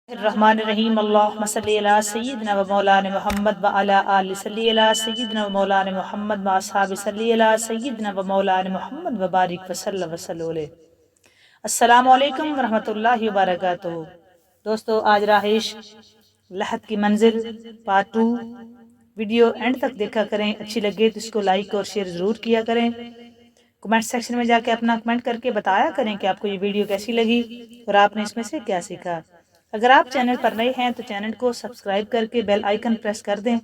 الرحمن الرحیم اللہم صلی علی سیدنا و مولانا محمد و علی آل صلی علی سیدنا و مولانا محمد و اصحاب صلی علی سیدنا و مولانا محمد و بارک وسلم علیہ۔ السلام علیکم ورحمۃ اللہ وبرکاتہ۔ دوستو، آج رہائش لحد کی منزل پارٹ 2 ویڈیو اینڈ تک دیکھا کریں، اچھی لگے تو اس کو لائک اور شیئر ضرور کیا کریں۔ کمنٹ سیکشن میں جا کے اپنا کمنٹ کر کے بتایا کریں کہ آپ کو یہ ویڈیو کیسی لگی اور آپ نے اس میں سے کیا سیکھا۔ اگر آپ چینل پر نئے ہیں تو چینل کو سبسکرائب کر کے بیل آئیکن پریس کر دیں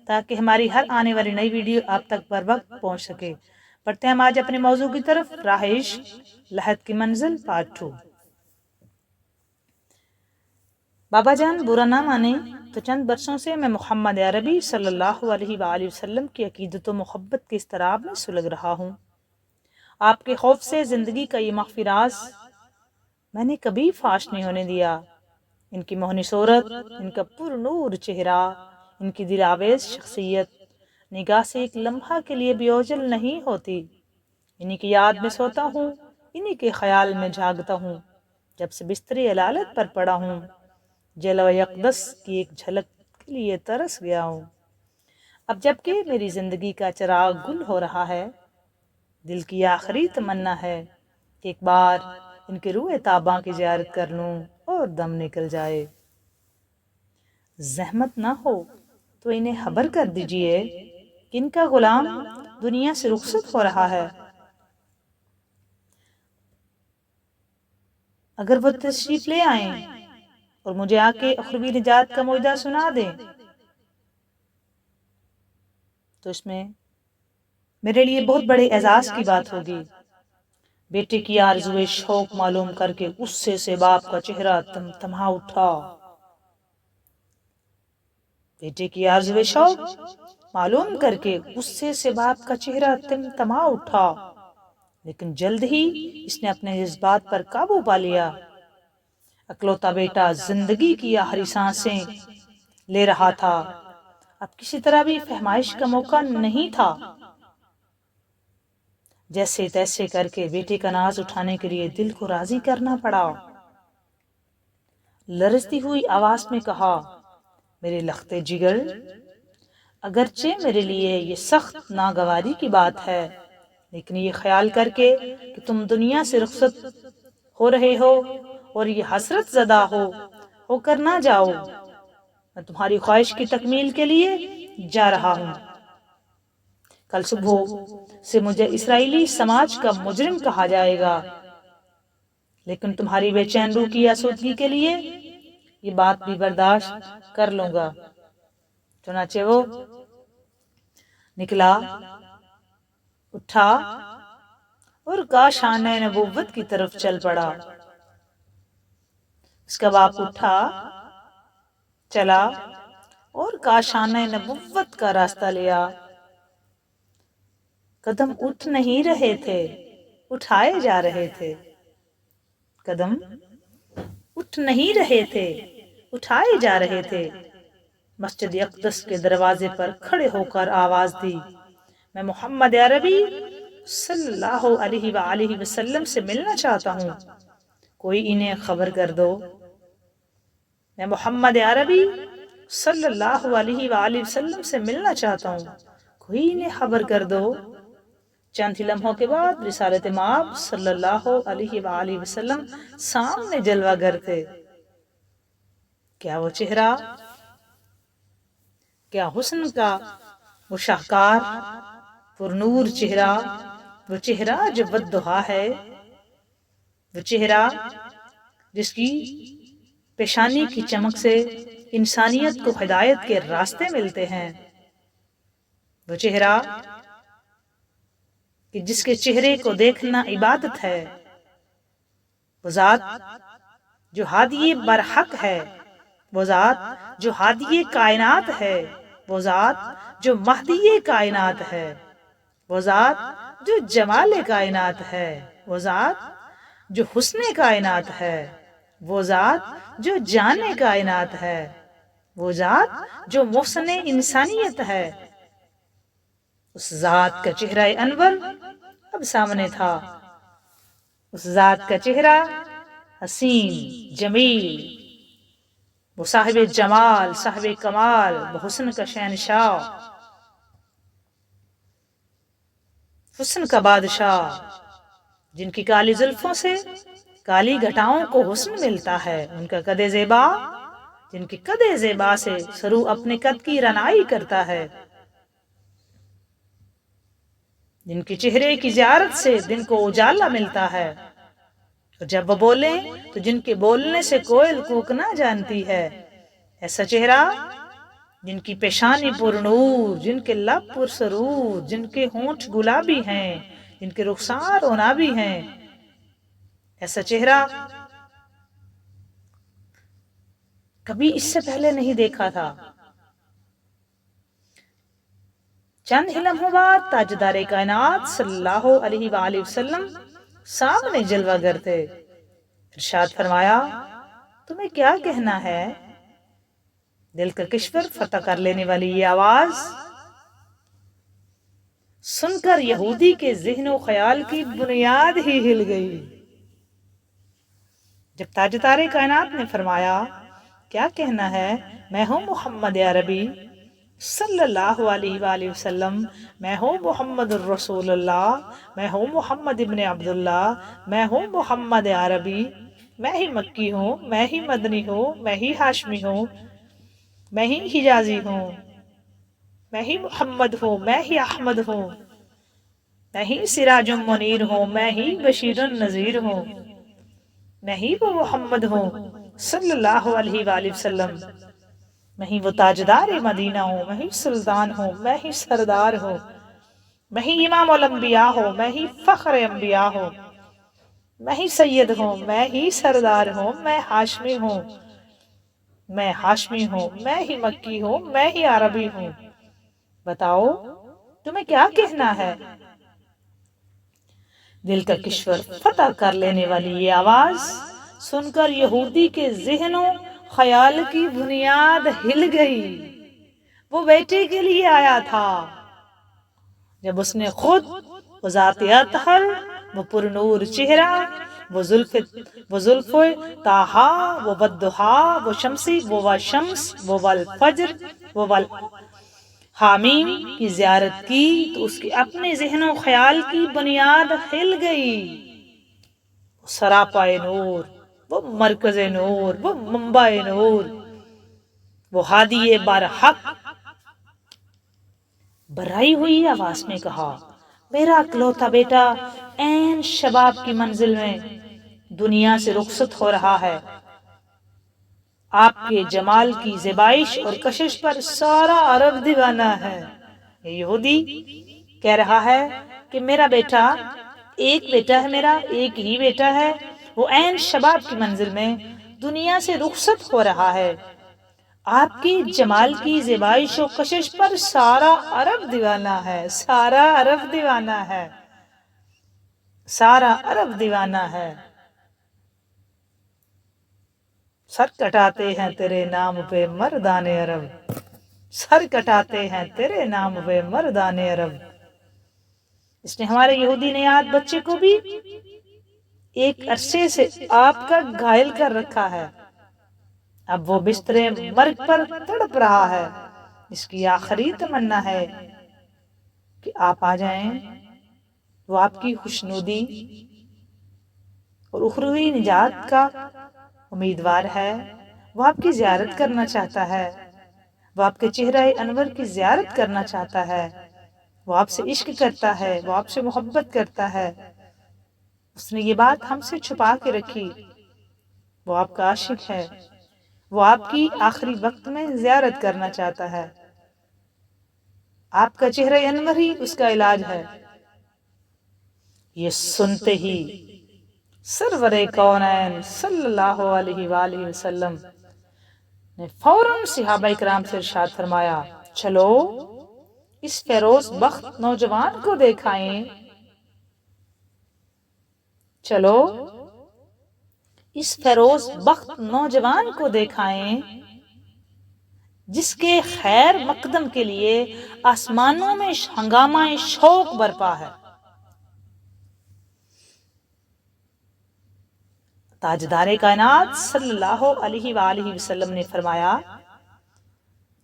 تاکہ ہماری ہر آنے والی نئی ویڈیو آپ تک بر وقت پہنچ سکے۔ بڑھتے ہیں ہم آج اپنے موضوع کی طرف، رہائش لحد کی منزل پارٹ 2۔ بابا جان برا نہ مانے تو چند برسوں سے میں محمد عربی صلی اللہ علیہ وآلہ وسلم کی عقیدت و محبت کے اضطراب میں سلگ رہا ہوں۔ آپ کے خوف سے زندگی کا یہ مخفی راز میں نے کبھی فاش نہیں ہونے دیا۔ ان کی موہنی صورت، ان کا پر نور چہرہ، ان کی دل آویز شخصیت نگاہ سے ایک لمحہ کے لیے بھی اوجھل نہیں ہوتی۔ انہی کی یاد میں سوتا ہوں، انہی کے خیال میں جاگتا ہوں۔ جب سے بستر علالت پر پڑا ہوں، جلوہ اقدس کی ایک جھلک کے لیے ترس گیا ہوں۔ اب جب کہ میری زندگی کا چراغ گل ہو رہا ہے، دل کی آخری تمنا ہے کہ ایک بار ان کے روح تاباں کی زیارت کر لوں اور دم نکل جائے۔ زحمت نہ ہو تو انہیں خبر کر دیجئے کہ ان کا غلام دنیا سے رخصت ہو رہا ہے۔ اگر وہ تشریف لے آئیں اور مجھے آ کے اخروی نجات کا معاہدہ سنا دیں تو اس میں میرے لیے بہت بڑے اعزاز کی بات ہوگی۔ بیٹے کی آرزوئے شوق معلوم کر کے غصے سے باپ کا چہرہ تمتما اٹھا۔ بیٹے کی آرزوئے شوق معلوم کر کے غصے سے باپ کا چہرہ تمتما اٹھا، لیکن جلد ہی اس نے اپنے جذبات پر قابو پا لیا۔ اکلوتا بیٹا زندگی کی آخری سانسیں لے رہا تھا، اب کسی طرح بھی فہمائش کا موقع نہیں تھا۔ جیسے تیسے کر کے بیٹے کا ناز اٹھانے کے لیے دل کو راضی کرنا پڑا۔ لرزتی ہوئی آواز میں کہا، میرے لخت جگر، اگرچہ میرے لیے یہ سخت ناگواری کی بات ہے، لیکن یہ خیال کر کے کہ تم دنیا سے رخصت ہو رہے ہو اور یہ حسرت زدہ ہو کر نہ جاؤ، میں تمہاری خواہش کی تکمیل کے لیے جا رہا ہوں۔ کل صبح سے مجھے اسرائیلی سماج کا مجرم کہا جائے گا، لیکن تمہاری بے چین روح کی آسودگی کے لیے یہ بات بھی برداشت کر لوں گا۔ چنانچہ وہ نکلا، اٹھا اور کاشانِ نبوت کی طرف چل پڑا۔ اس کا باپ اٹھا، چلا اور کاشانِ نبوت کا راستہ لیا۔ قدم اٹھ نہیں رہے تھے، اٹھائے جا رہے تھے۔ قدم اٹھ نہیں رہے تھے، اٹھائے جا رہے تھے۔ مسجد اقدس کے دروازے پر کھڑے ہو کر آواز دی، میں محمد عربی صلی اللہ علیہ وآلہ وسلم سے ملنا چاہتا ہوں، کوئی انہیں خبر کر دو۔ میں محمد عربی صلی اللہ علیہ وآلہ وسلم سے ملنا چاہتا ہوں، کوئی انہیں خبر کر دو۔ چند ہی لمحوں کے بعد رسالت مآب صلی اللہ علیہ وآلہ وسلم سامنے جلوہ گر تھے۔ کیا وہ چہرہ، کیا حسن کا وہ شاہکار پر نور چہرہ، وہ چہرہ جو والضحیٰ ہے، وہ چہرہ جس کی پیشانی کی چمک سے انسانیت کو ہدایت کے راستے ملتے ہیں، وہ چہرہ کہ جس کے چہرے کو دیکھنا عبادت ہے، وہ ذات جو ہادی برحق ہے، وہ ذات جو ہادی کائنات ہے، وہ ذات جو مہدی کائنات ہے، وہ ذات جو جمال کائنات ہے، وہ ذات جو حسن کائنات ہے، وہ ذات جو جان کائنات ہے، وہ ذات جو محسن انسانیت ہے۔ اس ذات کا چہرہ انور اب سامنے تھا، اس ذات کا چہرہ حسین، جمیل، وہ صاحب جمال، صاحب کمال، وہ حسن کا شہنشاہ، حسن کا بادشاہ، جن کی کالی زلفوں سے کالی گھٹاؤں کو حسن ملتا ہے، ان کا قد زیبا، جن کے قد زیبا سے سرو اپنے قد کی رنائی کرتا ہے، جن کے چہرے کی زیارت سے دن کو اجالا ملتا ہے، اور جب وہ بولیں تو جن کے بولنے سے کوئل کوکنا جانتی ہے، ایسا چہرہ جن کی پیشانی پر نور، جن کے لب پر سرور، جن کے ہونٹ گلابی ہیں، جن کے رخسار عنابی ہیں، ایسا چہرہ کبھی اس سے پہلے نہیں دیکھا تھا۔ چند ہی لمحوں بعد تاجدار کائنات صلی اللہ علیہ وآلہ وسلم سامنے جلوہ گر تھے۔ ارشاد فرمایا، تمہیں کیا کہنا ہے؟ دل کا کشور فتح کر لینے والی یہ آواز سن کر یہودی کے ذہن و خیال کی بنیاد ہی ہل گئی۔ جب تاجدار کائنات نے فرمایا، کیا کہنا ہے؟ میں ہوں محمد عربی صلی اللہ علیہ وآلہ وسلم، میں ہوں محمد الرسول اللہ، میں ہوں محمد ابن عبداللہ، میں ہوں محمد عربی، میں ہی مکی ہوں، میں ہی مدنی ہوں، میں ہی ہاشمی ہوں، میں ہی حجازی ہوں، میں ہی محمد ہوں، میں ہی احمد ہوں، میں ہی سراج منیر ہوں، میں ہی بشیر النذیر ہوں، میں ہی وہ محمد ہوں صلی اللہ علیہ وآلہ وسلم، میں ہی وہ تاجدار مدینہ ہوں، میں ہی سلطان ہوں، میں ہی سردار ہوں، میں ہی امام الانبیاء ہوں، میں ہی فخر انبیاء ہوں، میں ہی سید ہوں، میں ہی سردار ہوں، میں ہاشمی ہوں، میں ہاشمی ہوں، میں ہی مکی ہوں، میں ہی عربی ہوں، بتاؤ تمہیں کیا کہنا ہے؟ دل کا کشور فتح کر لینے والی یہ آواز سن کر یہودی کے ذہن و خیال کی بنیاد ہل گئی۔ وہ بیٹے کے لیے آیا تھا، جب اس نے خود وہ ذات اطہر، وہ پرنور چہرہ، وہ زلف طٰہٰ، وہ والضحیٰ، وہ شمسی، وہ والشمس، وہ والفجر، وہ حامیم کی زیارت کی تو اس کے اپنے ذہن و خیال کی بنیاد ہل گئی۔ وہ سراپائے نور، وہ مرکز نور، وہ منبع نور، وہ ہادی برحق برائی ہوئی آواز میں کہا، میرا اکلوتا بیٹا عین شباب کی منزل میں دنیا سے رخصت ہو رہا ہے۔ آپ کے جمال کی زیبائش اور کشش پر سارا عرب دیوانہ ہے۔ یہ یہودی کہہ رہا ہے کہ میرا بیٹا، ایک بیٹا ہے میرا، ایک ہی بیٹا ہے، وہ عین شباب کی منزل میں دنیا سے رخصت ہو رہا ہے۔ آپ کی جمال کی زیبائش و کشش پر سارا عرب دیوانہ ہے، سارا عرب دیوانہ ہے، سارا عرب دیوانہ ہے۔ سر کٹاتے ہیں تیرے نام پہ مردان عرب، سر کٹاتے ہیں تیرے نام پہ مردان عرب۔ اس نے ہمارے یہودی نیاد بچے کو بھی ایک عرصے سے آپ کا گھائل کر رکھا ہے، اب وہ بسترے مرگ پر تڑپ رہا ہے۔ اس کی آخری تمنا ہے کہ آپ آ جائیں، وہ آپ کی خوشنودی اور اخروی نجات کا امیدوار ہے، وہ آپ کی زیارت کرنا چاہتا ہے، وہ آپ کے چہرہ انور کی زیارت کرنا چاہتا ہے، وہ آپ سے عشق کرتا ہے، وہ آپ سے محبت کرتا ہے۔ اس نے یہ بات ہم سے چھپا کے رکھی، وہ آپ کا عاشق ہے، وہ آپ کی آخری وقت میں زیارت کرنا چاہتا ہے، آپ کا چہرہ انور ہی اس کا علاج ہے۔ یہ سنتے ہی سرور کونین صلی اللہ علیہ وآلہ وسلم نے فوراً صحابہ کرام سے ارشاد فرمایا، چلو اس فیروز بخت نوجوان کو دیکھائیں، چلو اس فیروز بخت نوجوان کو دیکھائیں، جس کے خیر مقدم کے لیے آسمانوں میں ہنگامہ شوق برپا ہے۔ تاجدار کائنات صلی اللہ علیہ وآلہ وسلم نے فرمایا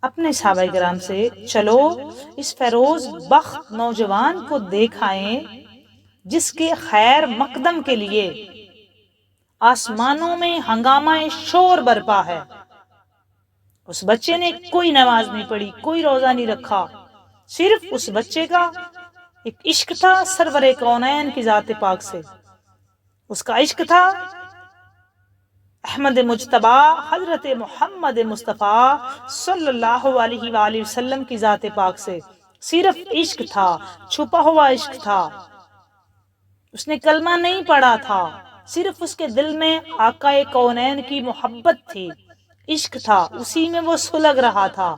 اپنے صحابہ کرام سے، چلو اس فیروز بخت نوجوان کو دیکھائیں جس کے خیر مقدم کے لیے آسمانوں میں ہنگامہ شور برپا ہے۔ اس بچے نے کوئی نماز نہیں پڑھی، کوئی روزہ نہیں رکھا، صرف اس بچے کا ایک عشق تھا سرور کونین کی ذات پاک سے، اس کا عشق تھا احمد مجتبی حضرت محمد مصطفیٰ صلی اللہ علیہ وآلہ وسلم کی ذات پاک سے، صرف عشق تھا، چھپا ہوا عشق تھا، اس نے کلمہ نہیں پڑھا تھا، صرف اس کے دل میں آقا کونین کی محبت تھی، عشق تھا، اسی میں وہ سلگ رہا تھا۔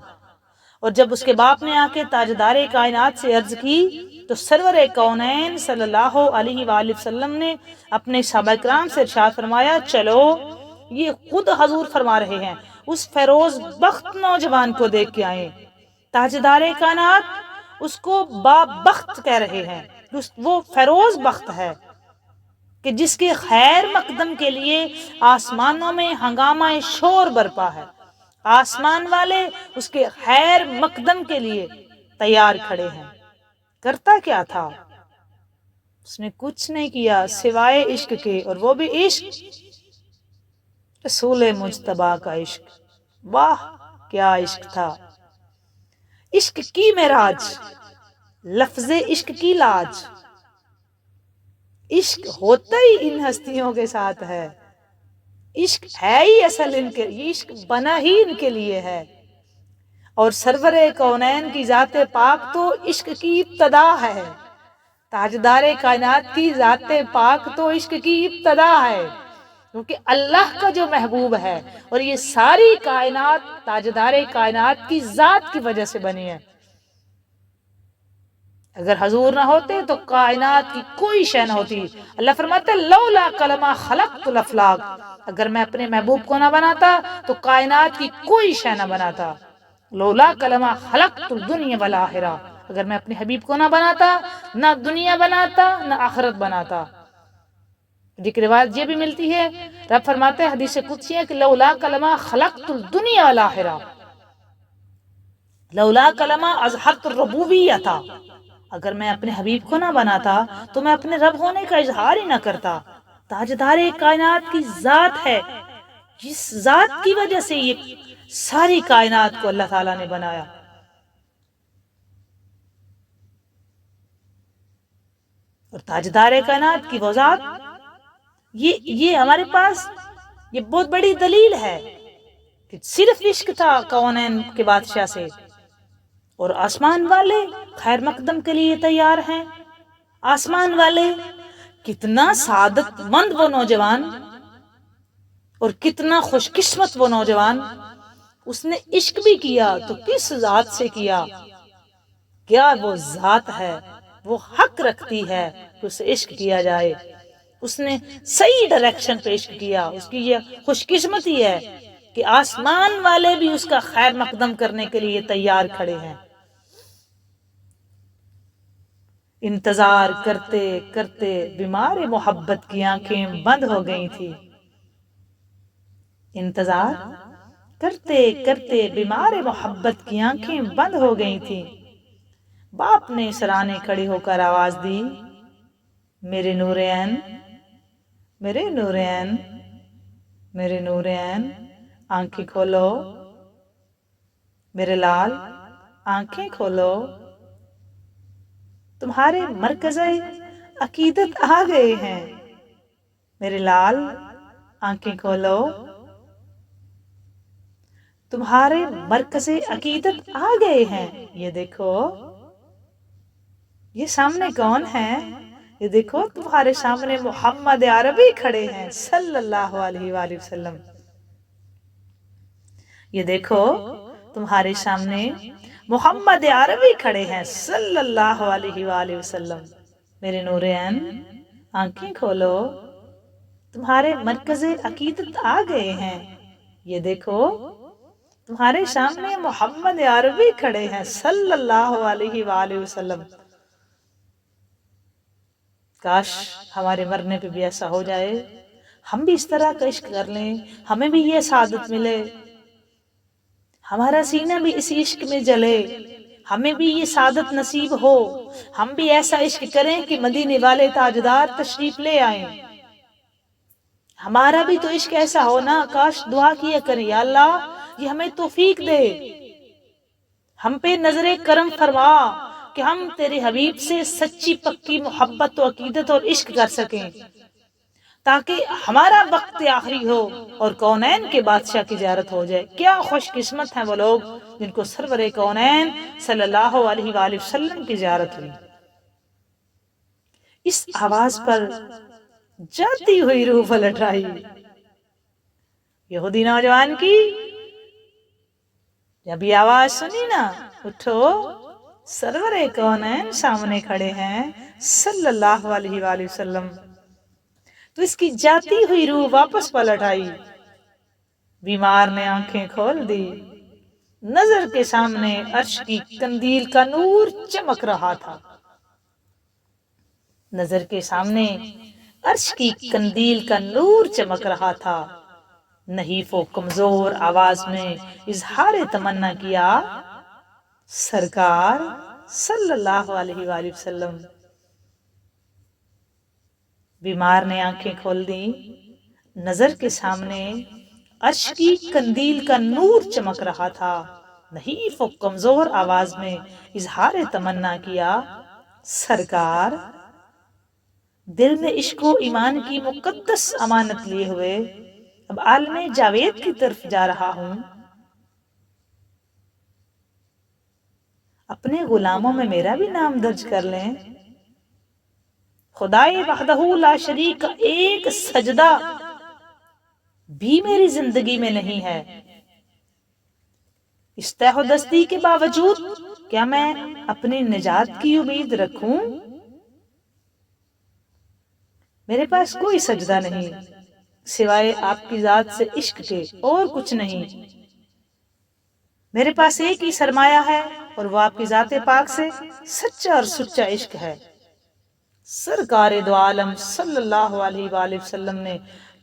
اور جب اس کے باپ نے آ کے تاجدار کائنات سے عرض کی تو سرور کونین صلی اللہ علیہ وآلہ وسلم نے اپنے صحابہ کرام سے ارشاد فرمایا، چلو یہ خود حضور فرما رہے ہیں، اس فیروز بخت نوجوان کو دیکھ کے آئیں۔ تاجدار کائنات اس کو با بخت کہہ رہے ہیں، وہ فیروز بخت ہے کہ جس کے خیر مقدم کے لیے آسمانوں میں ہنگامہ شور برپا ہے، آسمان والے اس کے خیر مقدم کے لیے تیار کھڑے ہیں۔ کرتا کیا تھا؟ اس نے کچھ نہیں کیا سوائے عشق کے، اور وہ بھی عشق رسول مجتبیٰ کا عشق۔ واہ کیا عشق تھا! عشق کی معراج، لفظ عشق کی لاج، عشق ہوتا ہی ان ہستیوں کے ساتھ ہے، عشق ہے ہی اصل ان کے، یہ عشق بنا ہی ان کے لیے ہے۔ اور سرور کونین کی ذات پاک تو عشق کی ابتدا ہے، تاجدار کائنات کی ذات پاک تو عشق کی ابتدا ہے، کیونکہ اللہ کا جو محبوب ہے، اور یہ ساری کائنات تاجدار کائنات کی ذات کی وجہ سے بنی ہے۔ اگر حضور نہ ہوتے تو کائنات کی کوئی شے نہ ہوتی۔ اللہ فرماتے لولا کلمہ خلقت الافلاق، اگر میں اپنے محبوب کو نہ بناتا تو کائنات کی کوئی شے نہ بناتا۔ لولا کلمہ خلقت الدنیا والآخرہ، اگر میں اپنے حبیب کو نہ بناتا، نہ دنیا بناتا نہ آخرت بناتا۔ ایک روایت یہ بھی ملتی ہے، رب فرماتے ہیں حدیث قدسی ہے کہ لولا کلمہ خلقت الدنیا والآخرہ، لولا کلمہ اظہرت الربوبیہ تھا، اگر میں اپنے حبیب کو نہ بناتا تو میں اپنے رب ہونے کا اظہار ہی نہ کرتا۔ تاجدار کائنات کی ذات ہے، جس ذات کی وجہ سے یہ ساری کائنات کو اللہ تعالیٰ نے بنایا۔ اور تاجدار کائنات کی وہ ذات، یہ ہمارے پاس یہ بہت بڑی دلیل ہے کہ صرف عشق تھا کونین کے بادشاہ سے، اور آسمان والے خیر مقدم کے لیے تیار ہیں۔ آسمان والے کتنا سعادت مند وہ نوجوان، اور کتنا خوش قسمت وہ نوجوان، اس نے عشق بھی کیا تو کس ذات سے کیا؟ کیا وہ ذات ہے، وہ حق رکھتی ہے کہ اسے عشق کیا جائے، اس نے صحیح ڈائریکشن پہ عشق کیا۔ اس کی یہ خوش قسمتی ہے کہ آسمان والے بھی اس کا خیر مقدم کرنے کے لیے تیار کھڑے ہیں۔ انتظار کرتے کرتے بیمار محبت کی آنکھیں بند ہو گئی تھی، انتظار کرتے کرتے بیمار محبت کی آنکھیں بند ہو گئی تھی۔ باپ نے سرانے کھڑے ہو کر آواز دی، میرے نور عین، میرے نور عین، میرے نور عین، آنکھیں کھولو، میرے لال آنکھیں کھولو، تمہارے مرکز عقیدت آ گئے ہیں، میرے لال آنکھیں کھولو، تمہارے مرکز عقیدت آ گئے ہیں۔ یہ دیکھو، یہ سامنے کون ہے؟ یہ دیکھو تمہارے سامنے محمد عربی کھڑے ہیں صلی اللہ علیہ وآلہ وسلم۔ یہ دیکھو تمہارے سامنے محمد عربی کھڑے ہیں صلی اللہ علیہ وآلہ وسلم۔ میرے نور عین، آنکھیں کھولو، تمہارے مرکز عقیدت آ گئے ہیں۔ یہ دیکھو تمہارے سامنے محمد عربی کھڑے ہیں صلی اللہ علیہ وآلہ وسلم۔ کاش ہمارے مرنے پہ بھی ایسا ہو جائے، ہم بھی اس طرح کا عشق کر لیں، ہمیں بھی یہ سعادت ملے، ہمارا سینہ بھی اس عشق میں جلے، ہمیں بھی یہ سعادت نصیب ہو، ہم بھی ایسا عشق کریں کہ مدینے والے تاجدار تشریف لے آئیں۔ ہمارا بھی تو عشق ایسا ہونا، کاش دعا کیا کریں یا اللہ یہ ہمیں توفیق دے، ہم پہ نظر کرم فرما کہ ہم تیرے حبیب سے سچی پکی محبت و عقیدت اور عشق کر سکیں، تاکہ ہمارا وقت آخری ہو اور کونین کے بادشاہ کی زیارت ہو جائے۔ کیا خوش قسمت ہیں وہ لوگ جن کو سرور کونین صلی اللہ علیہ وآلہ وسلم کی زیارت ہوئی۔ اس آواز پر جاتی ہوئی روح پلٹ آئی یہودی نوجوان کی۔ جب یہ آواز سنی نا، اٹھو، سرور کونین سامنے کھڑے ہیں صلی اللہ علیہ وآلہ وسلم، تو اس کی جاتی ہوئی روح واپس پلٹ آئی۔ بیمار نے آنکھیں کھول دی، نظر کے سامنے عرش کی قندیل کا نور چمک رہا تھا، نظر کے سامنے عرش کی قندیل کا نور چمک رہا تھا۔ نحیف و کمزور آواز میں اظہار تمنا کیا، سرکار صلی اللہ علیہ وآلہ وسلم۔ بیمار نے آنکھیں کھول دی، نظر کے سامنے عرش کی قندیل کا نور چمک رہا تھا، نحیف و کمزور آواز میں اظہار تمنا کیا، سرکار دل میں عشق و ایمان کی مقدس امانت لیے ہوئے اب عالم جاوید کی طرف جا رہا ہوں، اپنے غلاموں میں میرا بھی نام درج کر لیں۔ خدائے وحدہ لا شریک کا ایک سجدہ بھی میری زندگی میں نہیں ہے، اس تہ و دستی کے باوجود کیا میں اپنی نجات کی امید رکھوں؟ میرے پاس کوئی سجدہ نہیں سوائے آپ کی ذات سے عشق کے، اور کچھ نہیں۔ میرے پاس ایک ہی سرمایہ ہے اور وہ آپ کی ذات پاک سے سچا اور سچا عشق ہے۔ سرکار دو عالم صلی اللہ علیہ وآلہ وسلم نے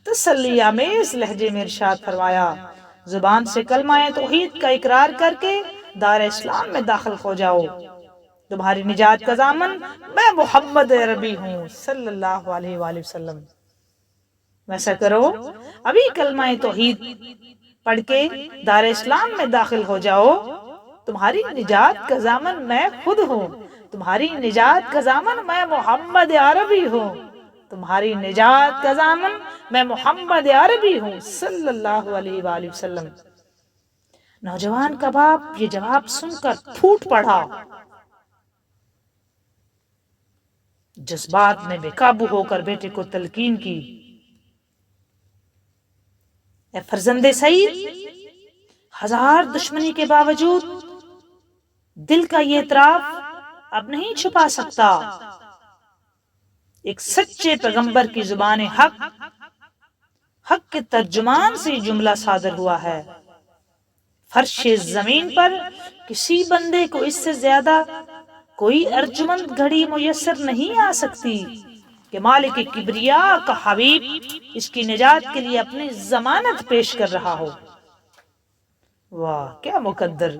تسلی آمیز لہجے میں ارشاد فرمایا، زبان سے کلمہ توحید کا اقرار کر کے دار اسلام میں داخل ہو جاؤ، تمہاری نجات کا ضامن میں محمد عربی ہوں صلی اللہ علیہ وآلہ وسلم۔ ویسا کرو، ابھی کلمہ توحید پڑھ کے دار اسلام میں داخل ہو جاؤ، تمہاری نجات کا ضامن میں خود ہوں، تمہاری نجات کا ضامن میں محمد عربی ہوں، تمہاری نجات کا ضامن میں محمد عربی ہوں صلی اللہ علیہ وآلہ وسلم۔ نوجوان کا باپ یہ جواب سن کر پھوٹ پڑا، جذبات میں بے قابو ہو کر بیٹے کو تلقین کی، اے فرزند سعید، ہزار دشمنی کے باوجود دل کا یہ اعتراف اب نہیں چھپا سکتا، ایک سچے پیغمبر کی زبان حق کے ترجمان سے جملہ صادر ہوا ہے، فرش زمین پر کسی بندے کو اس سے زیادہ کوئی ارجمند گھڑی میسر نہیں آ سکتی کہ مالک کبریا کا حبیب اس کی نجات کے لیے اپنی ضمانت پیش کر رہا ہو۔ واہ کیا مقدر،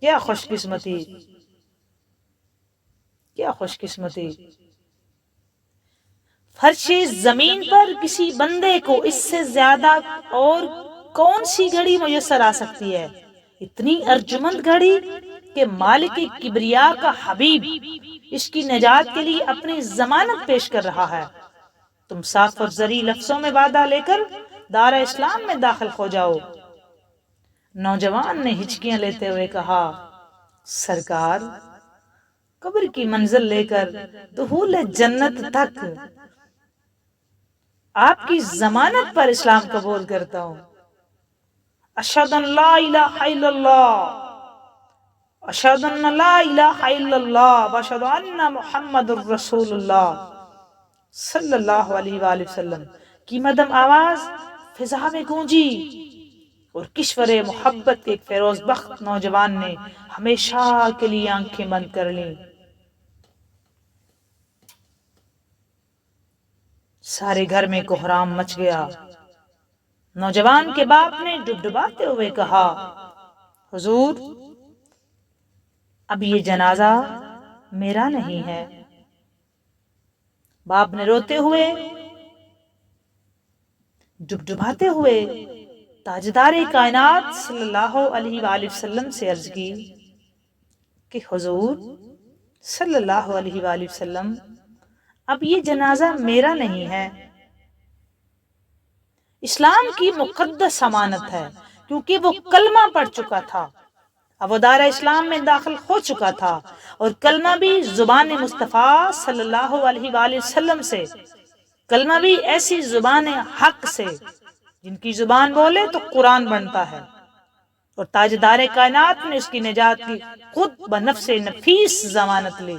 کیا خوش قسمتی، کیا خوش قسمتی۔ فرش زمین پر کسی بندے کو اس سے زیادہ اور کون سی گھڑی میسر آ سکتی ہے، اتنی ارجمند گھڑی کہ مالک کبریا کا حبیب اس کی نجات کے لیے اپنی ضمانت پیش کر رہا ہے۔ تم صاف اور زری لفظوں میں وعدہ لے کر دار اسلام میں داخل ہو جاؤ۔ نوجوان نے ہچکیاں لیتے ہوئے کہا، سرکار قبر کی منزل لے کر دخول جنت تک آپ کی ضمانت پر اسلام قبول کرتا ہوں۔ اشہد ان لا الہ الا اللہ، اشہد ان لا الہ الا اللہ واشہد ان محمد الرسول اللہ صلی اللہ علیہ وآلہ وسلم کی مدھم آواز فضا میں گونجی، اور کشور محبت کے ایک فیروز بخت نوجوان نے ہمیشہ کے لیے آنکھیں بند کر لیں۔ سارے گھر میں کوہرام مچ گیا۔ نوجوان کے باپ نے ڈبڈباتے ہوئے کہا، حضور اب یہ جنازہ میرا نہیں ہے۔ باپ نے روتے ہوئے ڈبڈباتے ہوئے تاجدار کائنات صلی اللہ علیہ وآلہ وسلم سے عرض کی کہ حضور صلی اللہ علیہ وآلہ وسلم اب یہ جنازہ میرا نہیں ہے۔ اسلام کی مقدس امانت ہے، کیونکہ وہ کلمہ پڑھ چکا تھا، اب وہ دائرہ اسلام میں داخل ہو چکا تھا، اور کلمہ بھی زبان مصطفیٰ صلی اللہ علیہ وآلہ وسلم سے، کلمہ بھی ایسی زبان حق سے جن کی زبان بولے تو قرآن بنتا ہے، اور تاجدار کائنات نے اس کی نجات کی خود بنفس نفیس ضمانت لی۔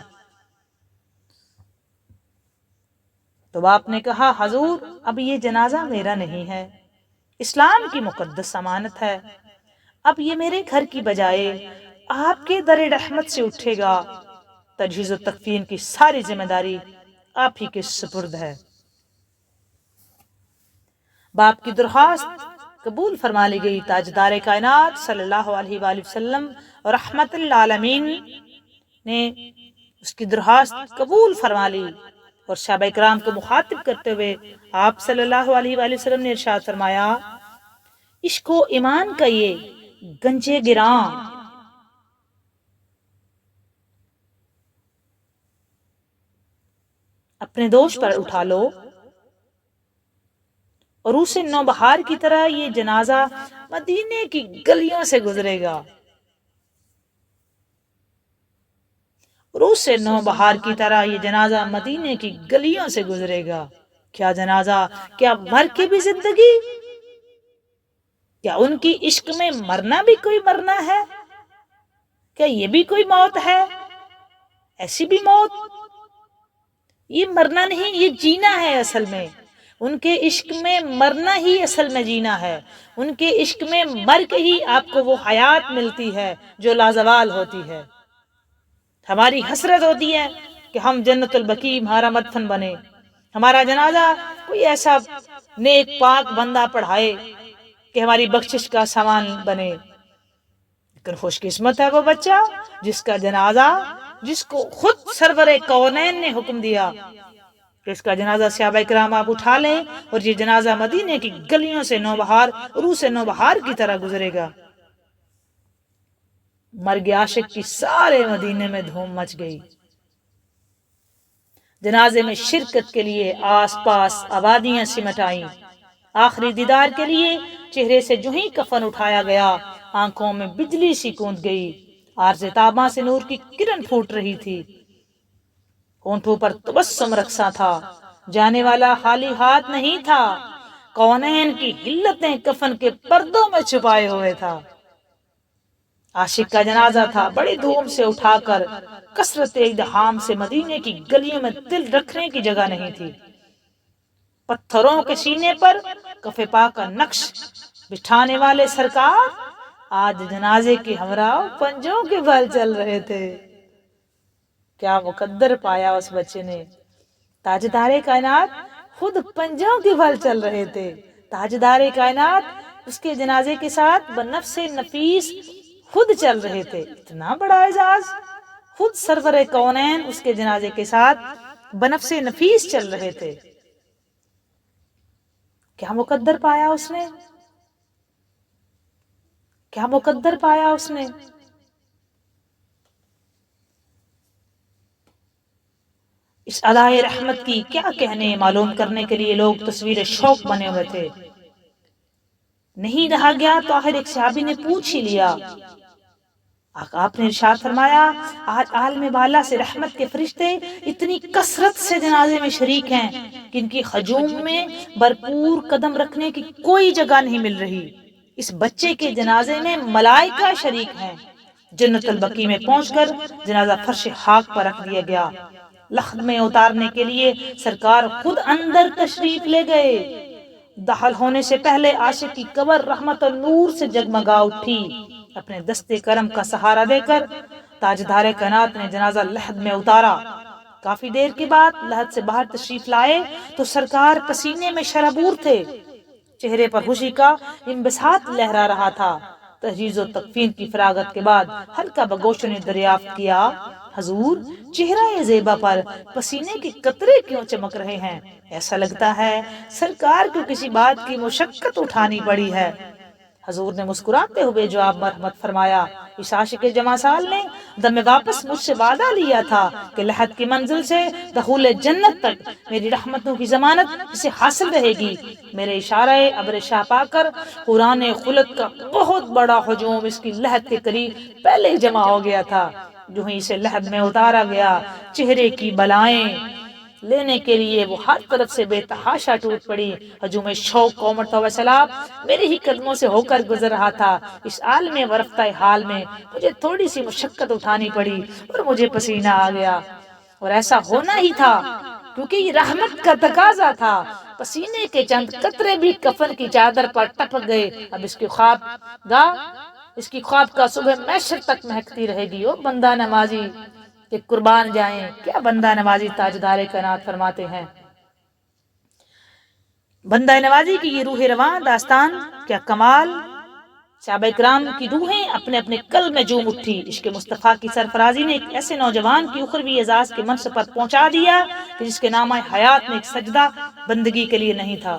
تو باپ نے کہا، حضور اب یہ جنازہ میرا نہیں ہے، اسلام کی مقدس امانت ہے، اب یہ میرے گھر کی بجائے آپ کے در رحمت سے اٹھے گا، تجہیز و تکفین کی ساری ذمہ داری آپ ہی کے سپرد ہے۔ باپ کی درخواست قبول فرما لی گئی۔ تاجدار کائنات صلی اللہ علیہ وآلہ وسلم اور رحمت للعالمین نے اس کی درخواست قبول فرما لی، اور صحابہ کرام کو مخاطب کرتے ہوئے آپ صلی اللہ علیہ وآلہ وسلم نے ارشاد فرمایا، عشق و ایمان کا یہ گنجے گراں اپنے دوش پر اٹھا لو، اور اسے نوبہار کی طرح یہ جنازہ مدینے کی گلیوں سے گزرے گا، اور اسے نوبہار کی طرح یہ جنازہ مدینے کی گلیوں سے گزرے گا۔ کیا جنازہ، کیا مر کے بھی زندگی، کیا ان کی عشق میں مرنا بھی کوئی مرنا ہے، کیا یہ بھی کوئی موت ہے، ایسی بھی موت، یہ مرنا نہیں، یہ جینا ہے اصل میں، ان کے عشق میں مرنا ہی اصل میں جینا ہے، ان کے عشق میں مر کے ہی آپ کو وہ حیات ملتی ہے جو لازوال ہوتی ہے۔ ہماری حسرت ہوتی ہے کہ ہم جنت البقیع ہمارا مدفن بنے، ہمارا جنازہ کوئی ایسا نیک پاک بندہ پڑھائے کہ ہماری بخشش کا سامان بنے، لیکن خوش قسمت ہے وہ بچہ جس کا جنازہ، جس کو خود سرور کونین نے حکم دیا کہ اس کا جنازہ صحابہ کرام آپ اٹھا لیں، اور یہ جنازہ مدینے کی گلیوں سے نوبہار، عروس نوبہار کی طرح گزرے گا۔ مرگ عاشق کی سارے مدینے میں دھوم مچ گئی۔ جنازے میں شرکت کے لیے آس پاس آبادیاں سمٹ آئیں۔ آخری دیدار کے لیے چہرے سے جو ہی کفن اٹھایا گیا، آنکھوں میں بجلی سی کوند گئی، عارض تاباں سے نور کی کرن پھوٹ رہی تھی، ہونٹوں پر تبسم رقصاں تھا، جانے والا خالی ہاتھ نہیں تھا، کونین کی حلتیں کفن کے پردوں میں چھپائے ہوئے تھا۔ عاشق کا جنازہ تھا، بڑی دھوم سے اٹھا کر کثرت ازدحام سے مدینے کی گلیوں میں دل رکھنے کی جگہ نہیں تھی۔ پتھروں کے سینے پر کف پا کا نقش بٹھانے والے سرکار آج جنازے کے ہمراہ پنجوں کے بل چل رہے تھے۔ کیا مقدر پایا اس بچے نے، تاجدار کائنات خود پنجوں کے بل چل رہے تھے، تاجدار کائنات اس کے جنازے کے ساتھ بنفس نفیس خود چل رہے تھے۔ اتنا بڑا اعزاز، خود سرور کونین اس کے جنازے کے ساتھ بنفس نفیس چل رہے تھے۔ کیا مقدر پایا اس نے، کیا مقدر پایا اس نے۔ اس ادائے رحمت کی کیا کہنے، معلوم کرنے کے لیے لوگ تصویر شوق بنے ہوئے تھے۔ نہیں رہا گیا تو آخر ایک صحابی نے پوچھ ہی لیا۔ آپ نے ارشاد فرمایا، آج عالم بالا سے رحمت کے فرشتے اتنی کثرت سے جنازے میں شریک ہیں کہ ان کی ہجوم میں بھرپور قدم رکھنے کی کوئی جگہ نہیں مل رہی۔ اس بچے کے جنازے میں ملائکہ شریک ہیں۔ جنت البقیع میں پہنچ کر جنازہ فرش خاک پر رکھ دیا گیا۔ لحد میں اتارنے کے لیے سرکار خود اندر تشریف لے گئے۔ داخل ہونے سے پہلے عاشق کی قبر رحمت اور نور سے جگمگا اٹھی۔ اپنے دستے کرم کا سہارا دے کر تاجدار کائنات نے جنازہ لحد میں اتارا۔ کافی دیر کے بعد لحد سے باہر تشریف لائے تو سرکار پسینے میں شرابور تھے، چہرے پر خوشی کا انبساط لہرا رہا تھا۔ تجہیز و تکفین کی فراغت کے بعد ہلکا بگوشوں نے دریافت کیا، حضور چہرہ زیبا پر پسینے کے قطرے کیوں چمک رہے ہیں؟ ایسا لگتا ہے سرکار کو کسی بات کی مشقت اٹھانی پڑی ہے۔ حضور نے مسکراتے ہوئے جواب مرحمت فرمایا، اس عاشق جمع سال نے دم واپس مجھ سے وعدہ لیا تھا کہ لحد کی منزل سے دخول جنت تک میری رحمتوں کی ضمانت اسے حاصل رہے گی۔ میرے اشارہ ابر شاہ پا کر قرآن خلد کا بہت بڑا ہجوم اس کی لحد کے قریب پہلے ہی جمع ہو گیا تھا۔ جو ہی اسے لحد میں اتارا گیا، چہرے کی بلائیں لینے کے لیے وہ ہر طرف سے بے تحاشا ٹوٹ پڑی۔ ہجوم شوق و امرتا و سلاب میرے ہی قدموں سے ہو کر گزر رہا تھا۔ اس عالم ورفتہ حال میں مجھے تھوڑی سی مشقت اٹھانی پڑی اور مجھے پسینہ آ گیا، اور ایسا ہونا ہی تھا کیونکہ یہ رحمت کا تقاضا تھا۔ پسینے کے چند قطرے بھی کفن کی چادر پر ٹپک گئے۔ اب اس کی خواب کا صبح محشر تک مہکتی رہے گی۔ او بندہ نمازی کہ قربان جائیں، کیا بندہ نوازی تاجدار کائنات فرماتے ہیں۔ بندہ نوازی کی یہ روح رواں داستان کیا کمال! صحابہ کرام کی روحیں اپنے اپنے قلب میں جوم اٹھی۔ عشق مصطفیٰ کی سرفرازی نے ایک ایسے نوجوان کی اخروی اعزاز کے منصب پر پہنچا دیا کہ جس کے نامہ حیات میں ایک سجدہ بندگی کے لیے نہیں تھا۔